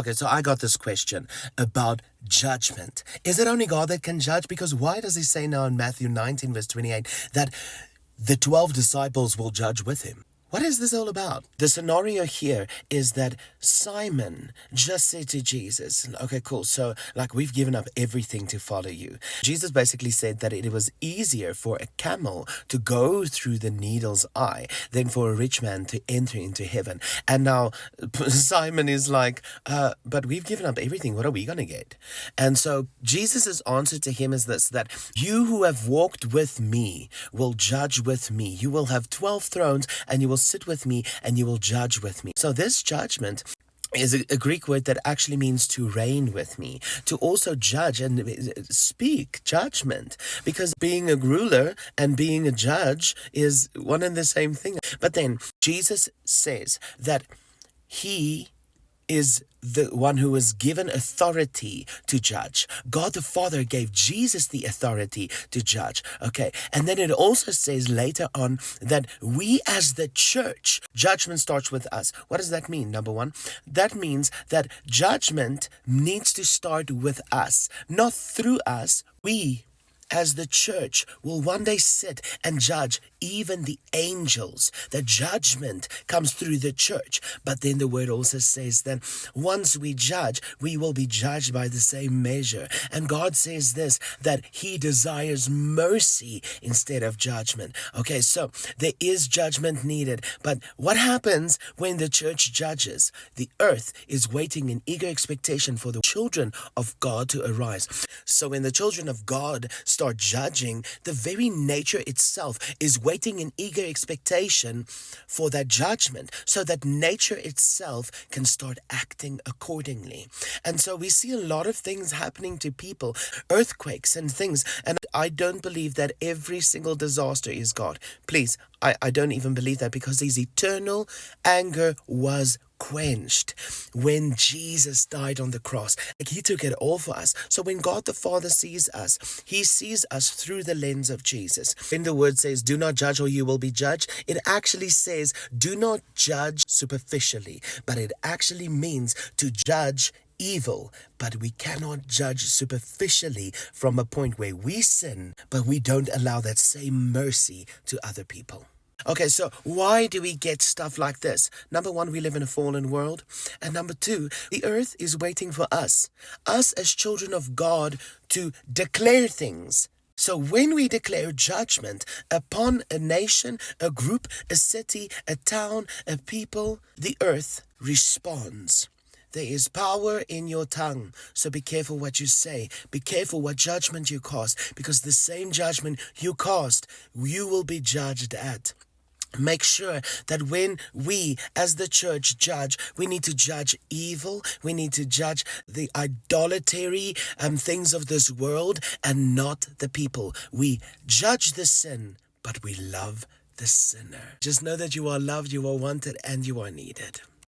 Okay, so I got this question about judgment. Is it only God that can judge? Because why does he say now in Matthew 19, verse 28, that the 12 disciples will judge with him? What is this all about? The scenario here is that Simon just said to Jesus, okay, cool. So like we've given up everything to follow you. Jesus basically said that it was easier for a camel to go through the needle's eye than for a rich man to enter into heaven. And now Simon is like, but we've given up everything. What are we going to get? And so Jesus' answer to him is this, that you who have walked with me will judge with me. You will have 12 thrones and you will sit with me and you will judge with me. So this judgment is a Greek word that actually means to reign with me, to also judge and speak judgment, because being a ruler and being a judge is one and the same thing. But then Jesus says that he is the one who was given authority to judge. God the Father gave Jesus the authority to judge. Okay. And then it also says later on that we as the church, judgment starts with us. What does that mean? Number one, that means that judgment needs to start with us, not through us. We as the church will one day sit and judge even the angels. The judgment comes through the church. But then the word also says that once we judge, we will be judged by the same measure. And God says this, that he desires mercy instead of judgment. Okay, so there is judgment needed. But what happens when the church judges? The earth is waiting in eager expectation for the children of God to arise. So when the children of God start judging, the very nature itself is waiting in eager expectation for that judgment, so that nature itself can start acting accordingly. And so we see a lot of things happening to people, earthquakes and things. And I don't believe that every single disaster is God. Please, I don't even believe that, because his eternal anger was quenched when Jesus died on the cross. Like, he took it all for us. So when God the Father sees us, he sees us through the lens of Jesus. When the word says, do not judge or you will be judged, it actually says, do not judge superficially, but it actually means to judge evil. But we cannot judge superficially from a point where we sin, but we don't allow that same mercy to other people. Okay, so why do we get stuff like this? Number one, we live in a fallen world. And number two, the earth is waiting for us as children of God, to declare things. So when we declare judgment upon a nation, a group, a city, a town, a people, the earth responds. There is power in your tongue, so be careful what you say. Be careful what judgment you cast, because the same judgment you cast, you will be judged at. Make sure that when we as the church judge, we need to judge evil. We need to judge the idolatry things of this world, and not the people. We judge the sin, but we love the sinner. Just know that you are loved, you are wanted, and you are needed.